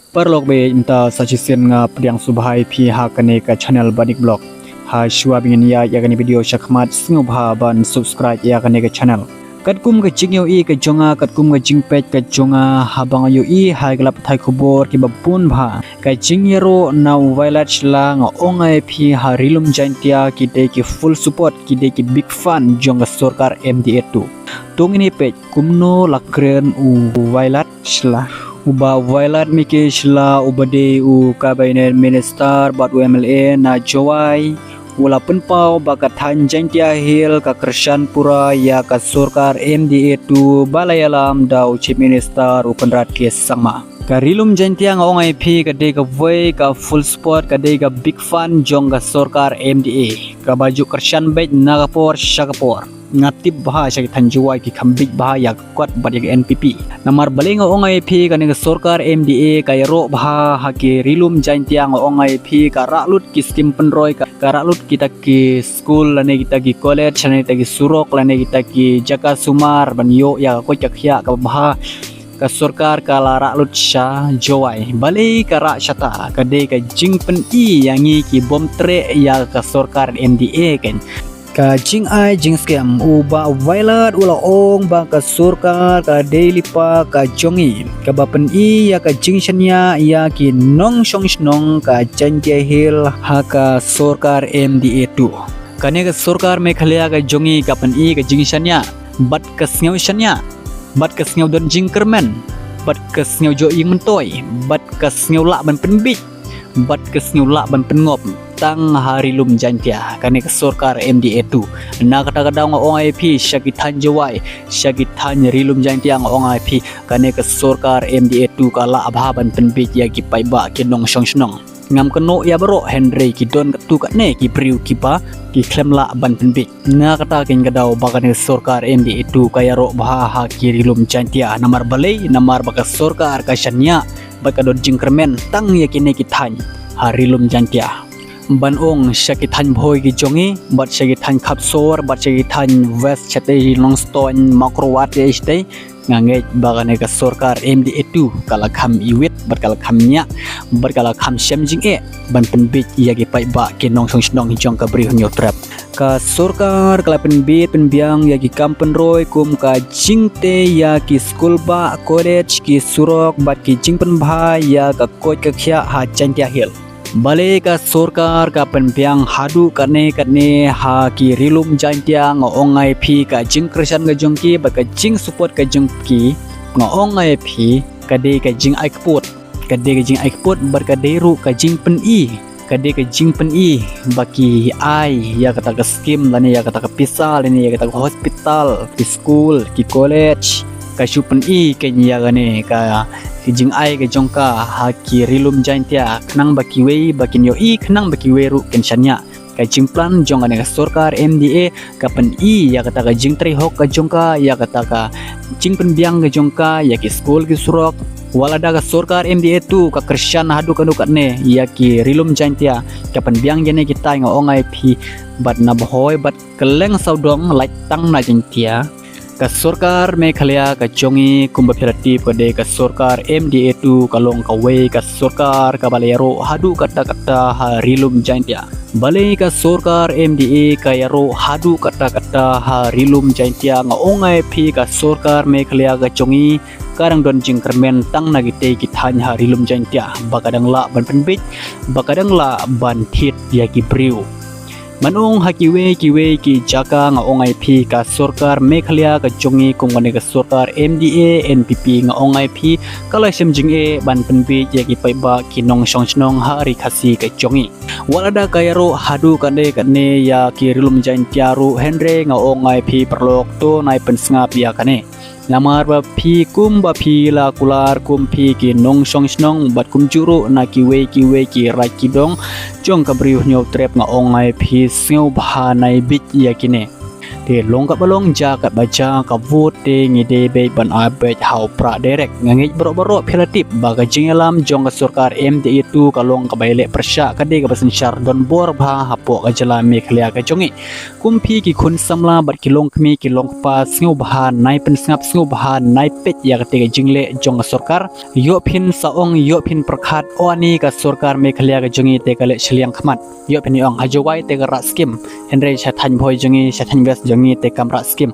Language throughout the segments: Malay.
Perlok be imta suggestion nga pediang subhai pi ha kane ka channel banik blog ha shua bingin ya kane video shakmat singo bha ban subscribe ya kane ka channel katkum ka jingyo I ka jonga katkum ka jingpet ka jonga habang yo I ha glap thai khobor ki bapun bha ka jingyero na violet la nga ongai pi ha rilum jaintia ki de ki full support ki de ki big fan jonga sarkar MDA2 tungini pet kumno lakren u violet la uba violet mike shla ubade u cabinet minister bat UMLA na jowai ula penpau bakat hanjangtia hil ka Krishanpura ya ka sarkar MDA2 balayalam dau chief minister upenrat ke sangma karilum jantia ngongai phi ka de ka voi ka full support ka de ka big fan jong ka sarkar MDA ka baju Krishan bet nagapor shakapor ngatip bahasa ki thanjuai ki khambik bah ya kwat bat ya NPP namar baling ongai phi ka ne sarkar MDA ka yaro bah ha ki rilum jantia ongai phi ka ralut ki skim penroi ka ralut kita ki school lane kita ki college lane kita ki surok lane kita ki jaka sumar banyo ya ko jakya ka bah ka sarkar ka lara lut sha jowai balai ka ra shata ka de ka jingpen I yangi ki bom tre ya ka sarkar MDA kan ka jing ai jing scam uba violet ula ong ba ka sarkar ka daily pa ka jongi ka bapen I ya ka jing shanya ya ki nong shong snong ka jangje hil ha ka sarkar MDA2 kane ka sarkar me khalya ka jongi ka pen I ka jing shanya bat ka sngew shanya bat ka sngew don jing kermen bat ka sngew jo I mentoi bat ka sngew la ban penbit bat ka sngew la ban pengop tang hari lum jantia kane ka sarkar MDA2 na kata kada ngongai phi shakitan jawai shakitan rilum jantia ngongai phi kane ka sarkar MDA2 kala abhaban penbit ya ki paiba ki nong shong snong ngam keno ya baro Henry ki don tu ka ne ki priu ki pa ki klemla ban penbit na kata kin kadau bakane sarkar MDA2 kaya ro bah ha ki rilum jantia namar balai namar baka sarkar ka shanya baka don jingkermen tang ya ki ne ki than harilum jantia ban ong shakitan bhoi ki jongi bat shakitan khapsor bat shakitan west chate longston makrowat ye stay ngange bagane ka sarkar MDA2 kala kham iwit bat kala khamnya bat kala kham semjing ban penbit ya ki pai ba ki nong song snong jong ka bri hunyo trap ka sarkar kala penbit penbiang ya ki kampen roi kum ka jingte ya ki school ba college ki surok bat ki jingpen bha ya ka koi ka khya ha chantia hil balai ka sarkar ka penbiang hadu kane ha ki rilum jantia ngongai phi ka jing Krishan ga jongki ba ka jing support ka jongki ngongai phi ka de ka jing aikput ka de ka jing aikput bar ka de ru ka jing pen I ka de ka jing pen I baki ai ya kata ka skim lane ya kata ka pisa lane ya kata ka hospital ki school ki college ka shupen I kenya gane ka jing ai ka jongka ha ki rilum jantia khnang baki wei bakin yo I khnang baki wei ru kenshanya ka jing plan jong ane ka sarkar MDA ka pen I ya kata ka jing tri hok ka jongka ya kata ka jing pen biang ka jongka ya ki school ki surok walada ka sarkar MDA2 ka Krishan hadu kanu katne ya ki rilum jantia ka pen biang jene kita ngongai phi bat na bhoi bat keleng saudong lai tang na jantia ka sarkar me khalya ka jongi kumba phirati pade ka sarkar MDA2 kalong ka wei ka sarkar ka balero hadu kata ha rilum jantia balai ka sarkar MDA ka yaro hadu kata ha rilum jantia ngongai phi ka sarkar me khalya ka jongi karang don jingkermen tang nagite ki than ha rilum jantia bakadang la ban penbit bakadang la ban thit ya ki briu manong hakiwe ki jaka ngongai phi ka sarkar Meghalaya ka jongi kungane ka sarkar MDA NPP ngongai phi kala semjing ban penbi ya ki paiba ki nong shong snong hari khasi ka jongi walada kayaro hadu kane ya ki rilum jantia ru Henry ngongai phi perlok to nai pensngap ya kane namar ba phi kum ba phi la kular kum phi ki nong shong snong bat kum juru na ki we ki rai ki dong jong ka briu nyo trep nga ongai phi sneu bha nai bit ya kine te long ka balong ja ka baca ka vote te ngide be ban abe hau pra derek ngangit bro philatip baga jingelam jong ka sarkar MDE tu ka long ka baile persya ka de ka basan syar don bor bha hapo ka jala Meghalaya ka jongi kumpi ki khun samla bat ki long khmi ki long pa sngu bha nai pen snap sngu bha nai pet ya ka te ka jingle jong ka sarkar yo phin saong yo phin prakhat oni ka sarkar Meghalaya ka jongi te ka le chliang khmat yo phin yong hajawai te ka ra skim henre cha than bhoi jongi cha than west jongi te kamra skim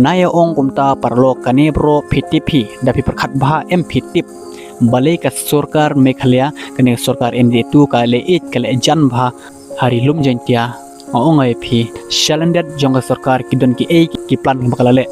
naya ong kumta parlok kane bro phitipi dapi prakhat bha em phitip balai ka sarkar Meghalaya kane sarkar MDE tu ka le it ka le jan bha hari lum jentia ong ai phi shalandet jong ka sarkar kidon ki ei ki plan bakalale